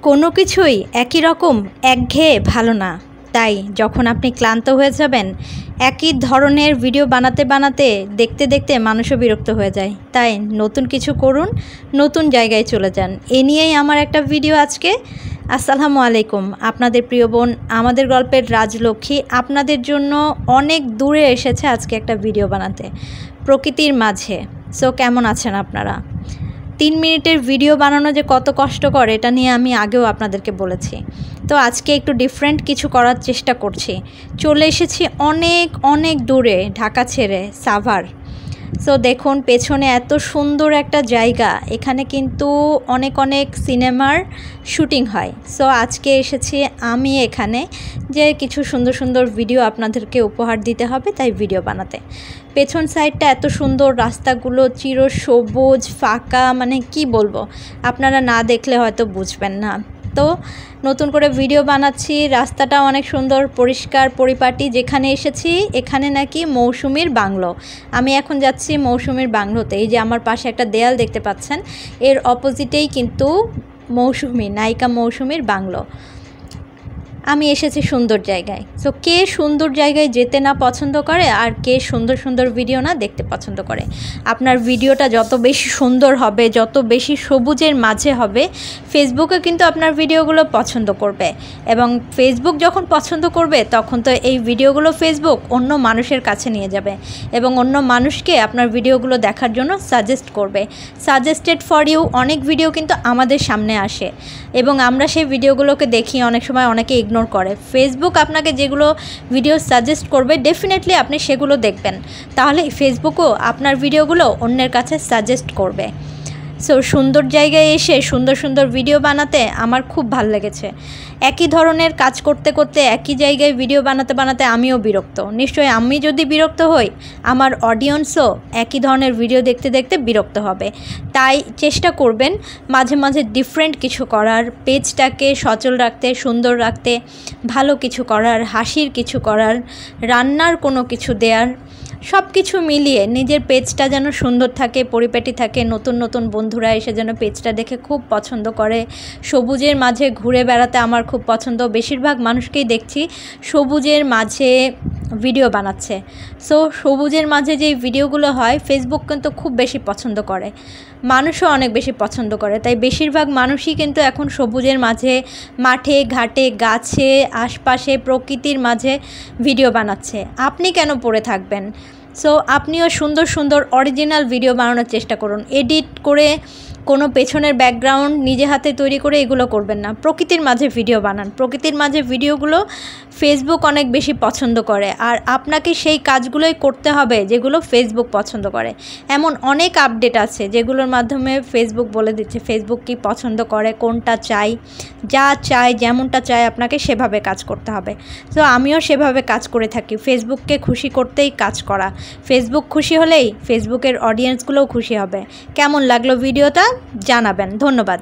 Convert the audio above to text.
কোনো কিছুই একই রকম একঘেয়ে ভালো না। তাই যখন আপনি ক্লান্ত হয়ে যাবেন, একই ধরনের ভিডিও বানাতে বানাতে দেখতে দেখতে মানুষও বিরক্ত হয়ে যায়। তাই নতুন কিছু করুন, নতুন জায়গায় চলে যান। এ নিয়েই আমার একটা ভিডিও আজকে। আসসালামু আলাইকুম, আপনাদের প্রিয় বোন আমাদের গল্পের রাজলক্ষ্মী আপনাদের জন্য অনেক দূরে এসেছে আজকে একটা ভিডিও বানাতে, প্রকৃতির মাঝে। সো কেমন আছেন আপনারা? 3 মিনিটের ভিডিও বানানো যে কত কষ্টকর এটা নিয়ে আমি আগেও আপনাদেরকে বলেছি। তো আজকে একটু ডিফারেন্ট কিছু করার চেষ্টা করছি। চলে এসেছি অনেক অনেক দূরে, ঢাকা ছেড়ে সাভার। সো দেখুন পেছনে এত সুন্দর একটা জায়গা, এখানে কিন্তু অনেক অনেক সিনেমার শুটিং হয়। সো আজকে এসেছি আমি এখানে যে কিছু সুন্দর সুন্দর ভিডিও আপনাদেরকে উপহার দিতে হবে, তাই ভিডিও বানাতে। পেছন সাইডটা এত সুন্দর, রাস্তাগুলো চিরসবুজ ফাঁকা, মানে কি বলবো, আপনারা না দেখলে হয়তো বুঝবেন না। তো নতুন করে ভিডিও বানাচ্ছি, রাস্তাটা অনেক সুন্দর পরিষ্কার পরিপাটি। যেখানে এসেছি এখানে নাকি মৌসুমীর বাংলো। আমি এখন যাচ্ছি মৌসুমীর বাংলোতে। এই যে আমার পাশে একটা দেয়াল দেখতে পাচ্ছেন, এর অপোজিটেই কিন্তু মৌসুমী, নায়িকা মৌসুমীর বাংলো। আমি এসেছি সুন্দর জায়গায়। সো কে সুন্দর জায়গায় যেতে না পছন্দ করে, আর কে সুন্দর সুন্দর ভিডিও না দেখতে পছন্দ করে? আপনার ভিডিওটা যত বেশি সুন্দর হবে, যত বেশি সবুজের মাঝে হবে, ফেসবুকে কিন্তু আপনার ভিডিওগুলো পছন্দ করবে। এবং ফেসবুক যখন পছন্দ করবে তখন তো এই ভিডিওগুলো ফেসবুক অন্য মানুষের কাছে নিয়ে যাবে এবং অন্য মানুষকে আপনার ভিডিওগুলো দেখার জন্য সাজেস্ট করবে। সাজেস্টেড ফর ইউ অনেক ভিডিও কিন্তু আমাদের সামনে আসে এবং আমরা সেই ভিডিওগুলোকে দেখি, অনেক সময় অনেকে ইগনোর করে। ফেসবুক আপনাকে যেগুলো ভিডিও সাজেস্ট করবে ডেফিনেটলি আপনি সেগুলো দেখবেন, তাহলে ফেসবুকও আপনার ভিডিওগুলো অন্যের কাছে সাজেস্ট করবে। সো সুন্দর জায়গায় এসে সুন্দর সুন্দর ভিডিও বানাতে আমার খুব ভালো লেগেছে। একই ধরনের কাজ করতে করতে একই জায়গায় ভিডিও বানাতে বানাতে আমিও বিরক্ত। নিশ্চয়ই আমি যদি বিরক্ত হই, আমার অডিয়েন্সও একই ধরনের ভিডিও দেখতে দেখতে বিরক্ত হবে। তাই চেষ্টা করবেন মাঝে মাঝে ডিফারেন্ট কিছু করার, পেজটাকে সচল রাখতে, সুন্দর রাখতে, ভালো কিছু করার, হাসির কিছু করার, রান্নার কোনো কিছু দেওয়ার, সব কিছু মিলিয়ে নিজের পেজটা যেন সুন্দর থাকে, পরিপাটি থাকে। নতুন নতুন বন্ধুরা এসে যেন পেজটা দেখে খুব পছন্দ করে। সবুজের মাঝে ঘুরে বেড়াতে আমার খুব পছন্দ। বেশিরভাগ মানুষকেই দেখছি সবুজের মাঝে ভিডিও বানাচ্ছে। সো সবুজের মাঝে যেই ভিডিওগুলো হয় ফেসবুক কিন্তু খুব বেশি পছন্দ করে, মানুষও অনেক বেশি পছন্দ করে। তাই বেশিরভাগ মানুষই কিন্তু এখন সবুজের মাঝে, মাঠে ঘাটে, গাছে, আশপাশে, প্রকৃতির মাঝে ভিডিও বানাচ্ছে। আপনি কেন পড়ে থাকবেন? সো আপনিও সুন্দর সুন্দর অরিজিনাল ভিডিও বানানোর চেষ্টা করুন। এডিট করে কোনো পেছনের ব্যাকগ্রাউন্ড নিজে হাতে তৈরি করে এগুলো করবেন না। প্রকৃতির মাঝে ভিডিও বানান। প্রকৃতির মাঝে ভিডিওগুলো ফেসবুক অনেক বেশি পছন্দ করে, আর আপনাকে সেই কাজগুলোই করতে হবে যেগুলো ফেসবুক পছন্দ করে। এমন অনেক আপডেট আছে যেগুলোর মাধ্যমে ফেসবুক বলে দিচ্ছে ফেসবুক কি পছন্দ করে, কোনটা চাই, যা চাই, যেমনটা চাই আপনাকে সেভাবে কাজ করতে হবে। তো আমিও সেভাবে কাজ করে থাকি, ফেসবুককে খুশি করতেই কাজ করা। ফেসবুক খুশি হলেই ফেসবুকের অডিয়েন্সগুলোও খুশি হবে। কেমন লাগলো ভিডিওটা জানাবেন। ধন্যবাদ।